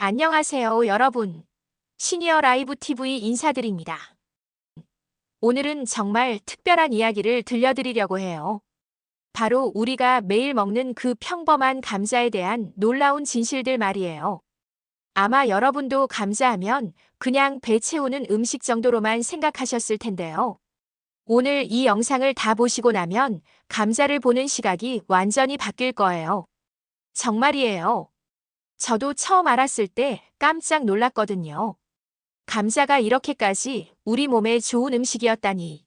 안녕하세요, 여러분. 시니어 라이브 TV 인사드립니다. 오늘은 정말 특별한 이야기를 들려드리려고 해요. 바로 우리가 매일 먹는 그 평범한 감자에 대한 놀라운 진실들 말이에요. 아마 여러분도 감자하면 그냥 배 채우는 음식 정도로만 생각하셨을 텐데요. 오늘 이 영상을 다 보시고 나면 감자를 보는 시각이 완전히 바뀔 거예요. 정말이에요. 저도 처음 알았을 때 깜짝 놀랐거든요. 감자가 이렇게까지 우리 몸에 좋은 음식이었다니.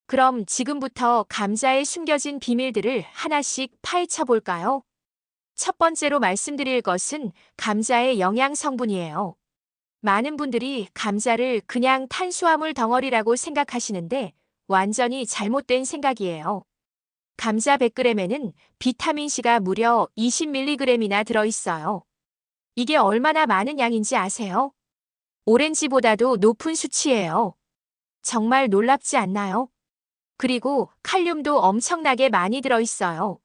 그럼 지금부터 감자에 숨겨진 비밀들을 하나씩 파헤쳐 볼까요? 첫 번째로 말씀드릴 것은 감자의 영양 성분이에요. 많은 분들이 감자를 그냥 탄수화물 덩어리라고 생각하시는데 완전히 잘못된 생각이에요. 감자 100g에는 비타민C가 무려 20mg이나 들어있어요. 이게 얼마나 많은 양인지 아세요? 오렌지보다도 높은 수치예요. 정말 놀랍지 않나요? 그리고 칼륨도 엄청나게 많이 들어있어요.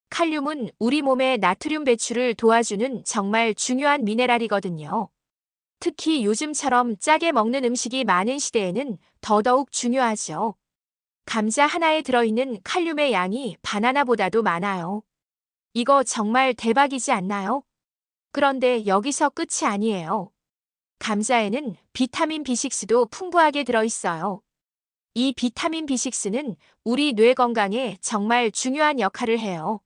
칼륨은 우리 몸의 나트륨 배출을 도와주는 정말 중요한 미네랄이거든요. 특히 요즘처럼 짜게 먹는 음식이 많은 시대에는 더더욱 중요하죠. 감자 하나에 들어있는 칼륨의 양이 바나나보다도 많아요. 이거 정말 대박이지 않나요? 그런데 여기서 끝이 아니에요. 감자에는 비타민 B6도 풍부하게 들어있어요. 이 비타민 B6는 우리 뇌 건강에 정말 중요한 역할을 해요.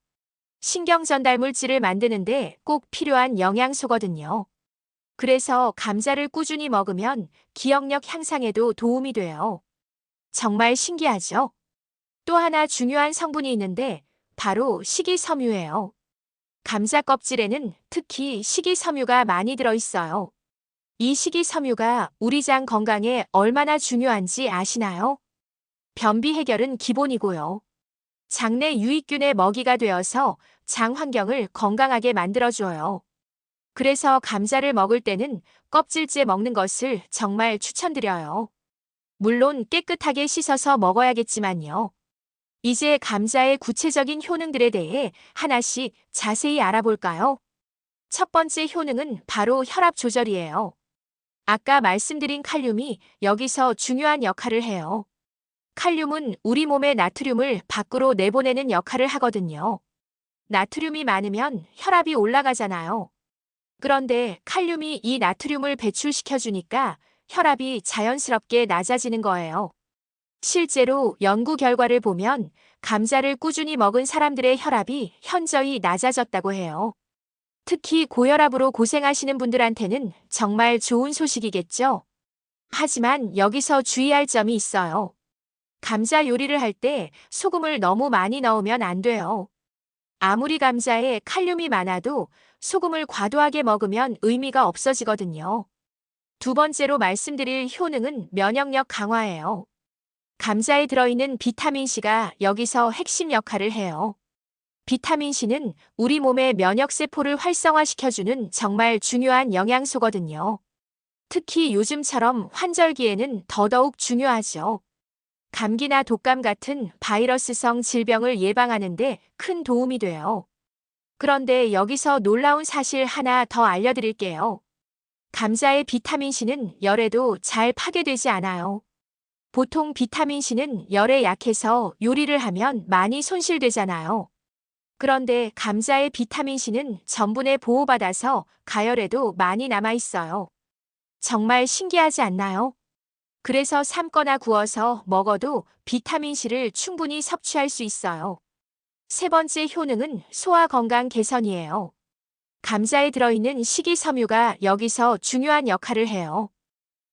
신경 전달 물질을 만드는데 꼭 필요한 영양소거든요. 그래서 감자를 꾸준히 먹으면 기억력 향상에도 도움이 돼요. 정말 신기하죠? 또 하나 중요한 성분이 있는데 바로 식이섬유예요. 감자 껍질에는 특히 식이섬유가 많이 들어있어요. 이 식이섬유가 우리 장 건강에 얼마나 중요한지 아시나요? 변비 해결은 기본이고요. 장내 유익균의 먹이가 되어서 장 환경을 건강하게 만들어줘요. 그래서 감자를 먹을 때는 껍질째 먹는 것을 정말 추천드려요. 물론 깨끗하게 씻어서 먹어야겠지만요. 이제 감자의 구체적인 효능들에 대해 하나씩 자세히 알아볼까요? 첫 번째 효능은 바로 혈압 조절이에요. 아까 말씀드린 칼륨이 여기서 중요한 역할을 해요. 칼륨은 우리 몸의 나트륨을 밖으로 내보내는 역할을 하거든요. 나트륨이 많으면 혈압이 올라가잖아요. 그런데 칼륨이 이 나트륨을 배출시켜주니까 혈압이 자연스럽게 낮아지는 거예요. 실제로 연구 결과를 보면 감자를 꾸준히 먹은 사람들의 혈압이 현저히 낮아졌다고 해요. 특히 고혈압으로 고생하시는 분들한테는 정말 좋은 소식이겠죠? 하지만 여기서 주의할 점이 있어요. 감자 요리를 할 때 소금을 너무 많이 넣으면 안 돼요. 아무리 감자에 칼륨이 많아도 소금을 과도하게 먹으면 의미가 없어지거든요. 두 번째로 말씀드릴 효능은 면역력 강화예요. 감자에 들어있는 비타민C가 여기서 핵심 역할을 해요. 비타민C는 우리 몸의 면역세포를 활성화시켜주는 정말 중요한 영양소거든요. 특히 요즘처럼 환절기에는 더더욱 중요하죠. 감기나 독감 같은 바이러스성 질병을 예방하는 데 큰 도움이 돼요. 그런데 여기서 놀라운 사실 하나 더 알려드릴게요. 감자의 비타민C는 열에도 잘 파괴되지 않아요. 보통 비타민C는 열에 약해서 요리를 하면 많이 손실되잖아요. 그런데 감자의 비타민C는 전분에 보호받아서 가열에도 많이 남아있어요. 정말 신기하지 않나요? 그래서 삶거나 구워서 먹어도 비타민C를 충분히 섭취할 수 있어요. 세 번째 효능은 소화 건강 개선이에요. 감자에 들어있는 식이섬유가 여기서 중요한 역할을 해요.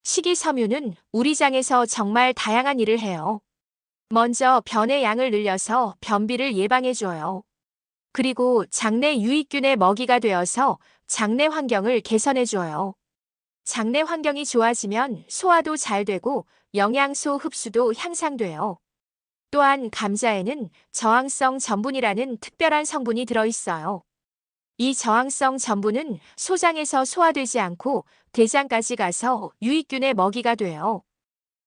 식이섬유는 우리 장에서 정말 다양한 일을 해요. 먼저 변의 양을 늘려서 변비를 예방해줘요. 그리고 장내 유익균의 먹이가 되어서 장내 환경을 개선해줘요. 장내 환경이 좋아지면 소화도 잘 되고 영양소 흡수도 향상돼요. 또한 감자에는 저항성 전분이라는 특별한 성분이 들어있어요. 이 저항성 전분은 소장에서 소화되지 않고 대장까지 가서 유익균의 먹이가 돼요.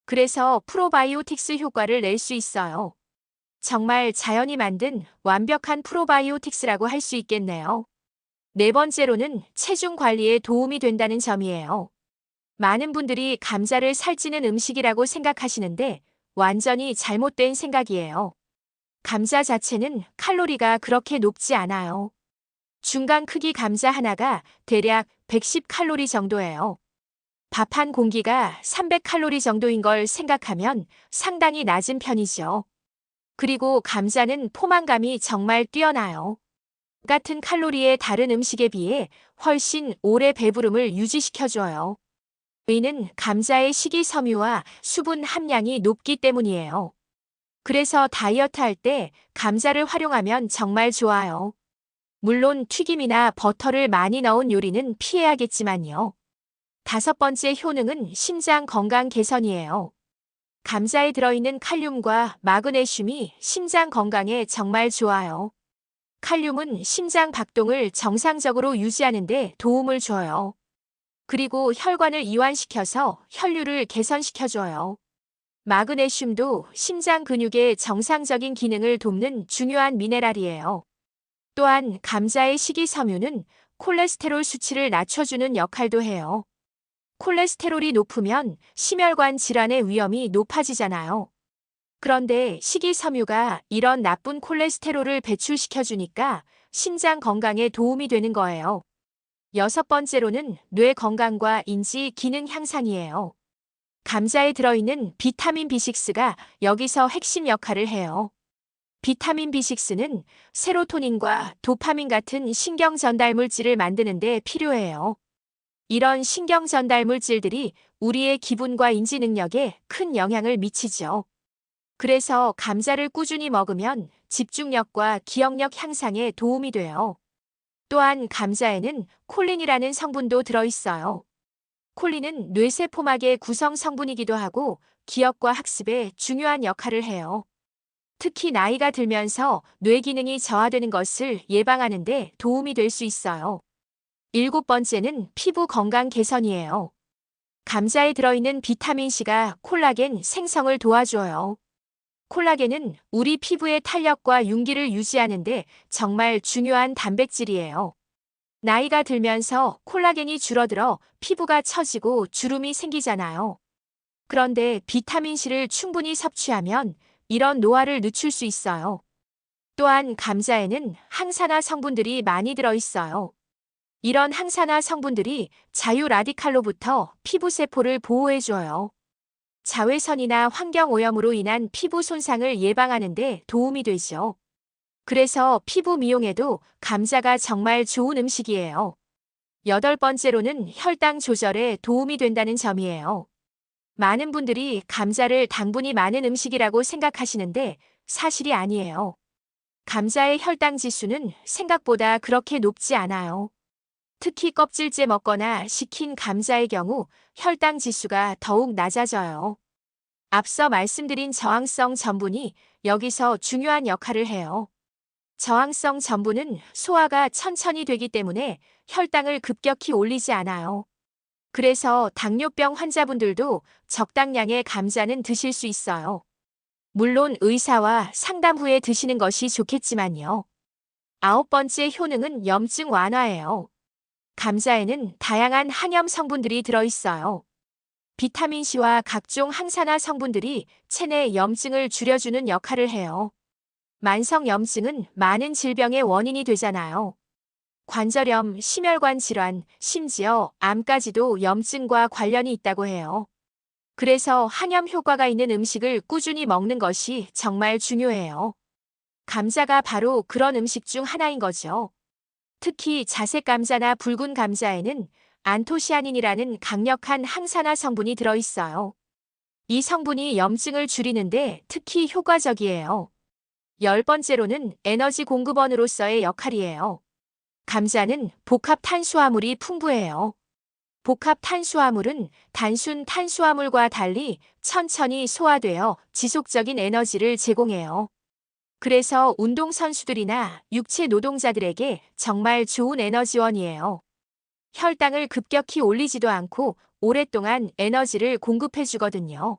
그래서 프로바이오틱스 효과를 낼 수 있어요. 정말 자연이 만든 완벽한 프로바이오틱스라고 할 수 있겠네요. 네 번째로는 체중 관리에 도움이 된다는 점이에요. 많은 분들이 감자를 살찌는 음식이라고 생각하시는데 완전히 잘못된 생각이에요. 감자 자체는 칼로리가 그렇게 높지 않아요. 중간 크기 감자 하나가 대략 110칼로리 정도예요. 밥 한 공기가 300칼로리 정도인 걸 생각하면 상당히 낮은 편이죠. 그리고 감자는 포만감이 정말 뛰어나요. 같은 칼로리의 다른 음식에 비해 훨씬 오래 배부름을 유지시켜줘요. 이는 감자의 식이섬유와 수분 함량이 높기 때문이에요. 그래서 다이어트 할 때 감자를 활용하면 정말 좋아요. 물론 튀김이나 버터를 많이 넣은 요리는 피해야겠지만요. 다섯 번째 효능은 심장 건강 개선이에요. 감자에 들어있는 칼륨과 마그네슘이 심장 건강에 정말 좋아요. 칼륨은 심장 박동을 정상적으로 유지하는 데 도움을 줘요. 그리고 혈관을 이완시켜서 혈류를 개선시켜줘요. 마그네슘도 심장 근육의 정상적인 기능을 돕는 중요한 미네랄이에요. 또한 감자의 식이섬유는 콜레스테롤 수치를 낮춰주는 역할도 해요. 콜레스테롤이 높으면 심혈관 질환의 위험이 높아지잖아요. 그런데 식이섬유가 이런 나쁜 콜레스테롤을 배출시켜주니까 심장 건강에 도움이 되는 거예요. 여섯 번째로는 뇌 건강과 인지 기능 향상이에요. 감자에 들어있는 비타민 B6가 여기서 핵심 역할을 해요. 비타민 B6는 세로토닌과 도파민 같은 신경 전달 물질을 만드는 데 필요해요. 이런 신경 전달 물질들이 우리의 기분과 인지 능력에 큰 영향을 미치죠. 그래서 감자를 꾸준히 먹으면 집중력과 기억력 향상에 도움이 돼요. 또한 감자에는 콜린이라는 성분도 들어있어요. 콜린은 뇌세포막의 구성 성분이기도 하고 기억과 학습에 중요한 역할을 해요. 특히 나이가 들면서 뇌 기능이 저하되는 것을 예방하는 데 도움이 될 수 있어요. 일곱 번째는 피부 건강 개선이에요. 감자에 들어있는 비타민C가 콜라겐 생성을 도와줘요. 콜라겐은 우리 피부의 탄력과 윤기를 유지하는 데 정말 중요한 단백질이에요. 나이가 들면서 콜라겐이 줄어들어 피부가 처지고 주름이 생기잖아요. 그런데 비타민C를 충분히 섭취하면 이런 노화를 늦출 수 있어요. 또한 감자에는 항산화 성분들이 많이 들어있어요. 이런 항산화 성분들이 자유 라디칼로부터 피부 세포를 보호해줘요. 자외선이나 환경오염으로 인한 피부 손상을 예방하는 데 도움이 되죠. 그래서 피부 미용에도 감자가 정말 좋은 음식이에요. 여덟 번째로는 혈당 조절에 도움이 된다는 점이에요. 많은 분들이 감자를 당분이 많은 음식이라고 생각하시는데 사실이 아니에요. 감자의 혈당 지수는 생각보다 그렇게 높지 않아요. 특히 껍질째 먹거나 식힌 감자의 경우 혈당 지수가 더욱 낮아져요. 앞서 말씀드린 저항성 전분이 여기서 중요한 역할을 해요. 저항성 전분은 소화가 천천히 되기 때문에 혈당을 급격히 올리지 않아요. 그래서 당뇨병 환자분들도 적당량의 감자는 드실 수 있어요. 물론 의사와 상담 후에 드시는 것이 좋겠지만요. 아홉 번째 효능은 염증 완화예요. 감자에는 다양한 항염 성분들이 들어있어요. 비타민C와 각종 항산화 성분들이 체내 염증을 줄여주는 역할을 해요. 만성 염증은 많은 질병의 원인이 되잖아요. 관절염, 심혈관 질환, 심지어 암까지도 염증과 관련이 있다고 해요. 그래서 항염 효과가 있는 음식을 꾸준히 먹는 것이 정말 중요해요. 감자가 바로 그런 음식 중 하나인 거죠. 특히 자색 감자나 붉은 감자에는 안토시아닌이라는 강력한 항산화 성분이 들어있어요. 이 성분이 염증을 줄이는데 특히 효과적이에요. 열 번째로는 에너지 공급원으로서의 역할이에요. 감자는 복합 탄수화물이 풍부해요. 복합 탄수화물은 단순 탄수화물과 달리 천천히 소화되어 지속적인 에너지를 제공해요. 그래서 운동선수들이나 육체 노동자들에게 정말 좋은 에너지원이에요. 혈당을 급격히 올리지도 않고 오랫동안 에너지를 공급해 주거든요.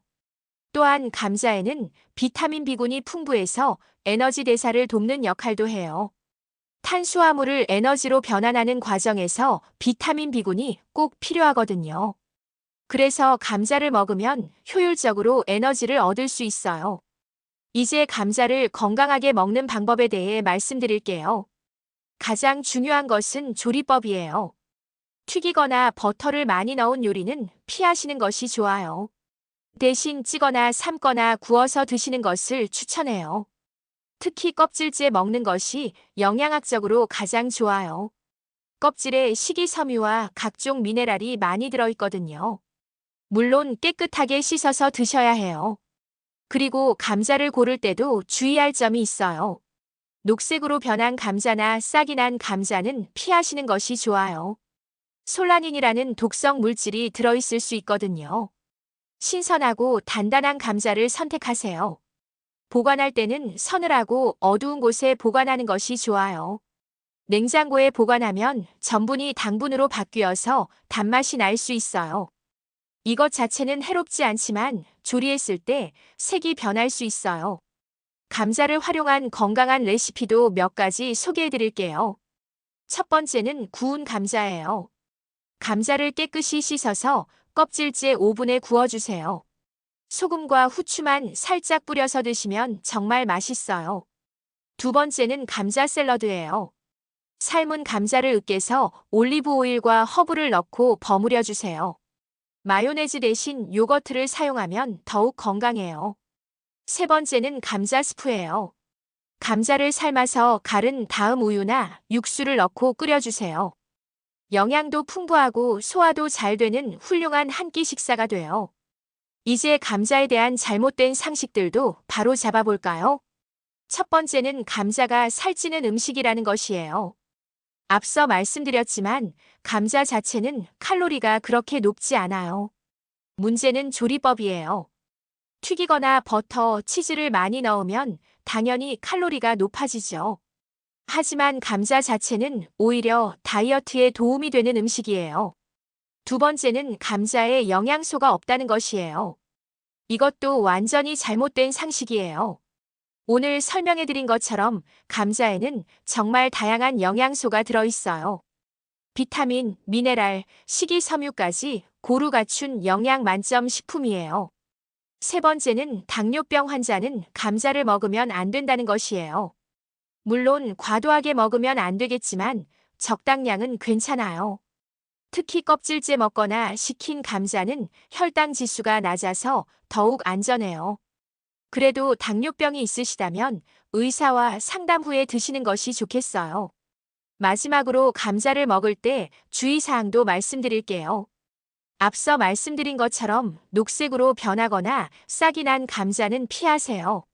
또한 감자에는 비타민 B군이 풍부해서 에너지 대사를 돕는 역할도 해요. 탄수화물을 에너지로 변환하는 과정에서 비타민 B군이 꼭 필요하거든요. 그래서 감자를 먹으면 효율적으로 에너지를 얻을 수 있어요. 이제 감자를 건강하게 먹는 방법에 대해 말씀드릴게요. 가장 중요한 것은 조리법이에요. 튀기거나 버터를 많이 넣은 요리는 피하시는 것이 좋아요. 대신 찌거나 삶거나 구워서 드시는 것을 추천해요. 특히 껍질째 먹는 것이 영양학적으로 가장 좋아요. 껍질에 식이섬유와 각종 미네랄이 많이 들어있거든요. 물론 깨끗하게 씻어서 드셔야 해요. 그리고 감자를 고를 때도 주의할 점이 있어요. 녹색으로 변한 감자나 싹이 난 감자는 피하시는 것이 좋아요. 솔라닌이라는 독성 물질이 들어있을 수 있거든요. 신선하고 단단한 감자를 선택하세요. 보관할 때는 서늘하고 어두운 곳에 보관하는 것이 좋아요. 냉장고에 보관하면 전분이 당분으로 바뀌어서 단맛이 날 수 있어요. 이것 자체는 해롭지 않지만 조리했을 때 색이 변할 수 있어요. 감자를 활용한 건강한 레시피도 몇 가지 소개해 드릴게요. 첫 번째는 구운 감자예요. 감자를 깨끗이 씻어서 껍질째 오븐에 구워주세요. 소금과 후추만 살짝 뿌려서 드시면 정말 맛있어요. 두 번째는 감자 샐러드예요. 삶은 감자를 으깨서 올리브 오일과 허브를 넣고 버무려 주세요. 마요네즈 대신 요거트를 사용하면 더욱 건강해요. 세 번째는 감자 스프예요. 감자를 삶아서 갈은 다음 우유나 육수를 넣고 끓여주세요. 영양도 풍부하고 소화도 잘 되는 훌륭한 한 끼 식사가 돼요. 이제 감자에 대한 잘못된 상식들도 바로 잡아볼까요? 첫 번째는 감자가 살찌는 음식이라는 것이에요. 앞서 말씀드렸지만 감자 자체는 칼로리가 그렇게 높지 않아요. 문제는 조리법이에요. 튀기거나 버터, 치즈를 많이 넣으면 당연히 칼로리가 높아지죠. 하지만 감자 자체는 오히려 다이어트에 도움이 되는 음식이에요. 두 번째는 감자에 영양소가 없다는 것이에요. 이것도 완전히 잘못된 상식이에요. 오늘 설명해드린 것처럼 감자에는 정말 다양한 영양소가 들어있어요. 비타민, 미네랄, 식이섬유까지 고루 갖춘 영양 만점 식품이에요. 세 번째는 당뇨병 환자는 감자를 먹으면 안 된다는 것이에요. 물론 과도하게 먹으면 안 되겠지만 적당량은 괜찮아요. 특히 껍질째 먹거나 식힌 감자는 혈당 지수가 낮아서 더욱 안전해요. 그래도 당뇨병이 있으시다면 의사와 상담 후에 드시는 것이 좋겠어요. 마지막으로 감자를 먹을 때 주의사항도 말씀드릴게요. 앞서 말씀드린 것처럼 녹색으로 변하거나 싹이 난 감자는 피하세요.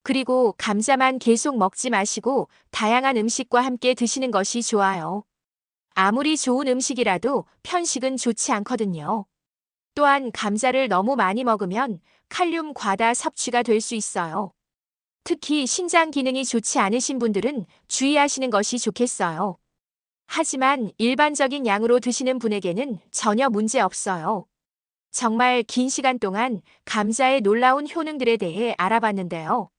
그리고 감자만 계속 먹지 마시고 다양한 음식과 함께 드시는 것이 좋아요. 아무리 좋은 음식이라도 편식은 좋지 않거든요. 또한 감자를 너무 많이 먹으면 칼륨 과다 섭취가 될 수 있어요. 특히 신장 기능이 좋지 않으신 분들은 주의하시는 것이 좋겠어요. 하지만 일반적인 양으로 드시는 분에게는 전혀 문제 없어요. 정말 긴 시간 동안 감자의 놀라운 효능들에 대해 알아봤는데요.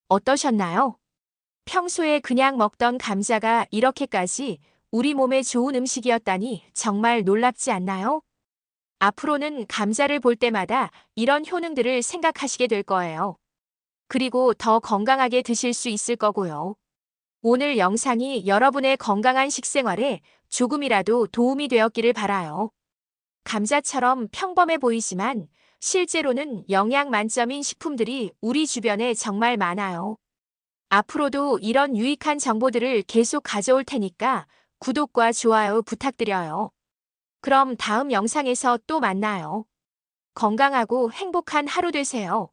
어떠셨나요? 평소에 그냥 먹던 감자가 이렇게까지 우리 몸에 좋은 음식이었다니 정말 놀랍지 않나요? 앞으로는 감자를 볼 때마다 이런 효능들을 생각하시게 될 거예요. 그리고 더 건강하게 드실 수 있을 거고요. 오늘 영상이 여러분의 건강한 식생활에 조금이라도 도움이 되었기를 바라요. 감자처럼 평범해 보이지만 실제로는 영양 만점인 식품들이 우리 주변에 정말 많아요. 앞으로도 이런 유익한 정보들을 계속 가져올 테니까 구독과 좋아요 부탁드려요. 그럼 다음 영상에서 또 만나요. 건강하고 행복한 하루 되세요.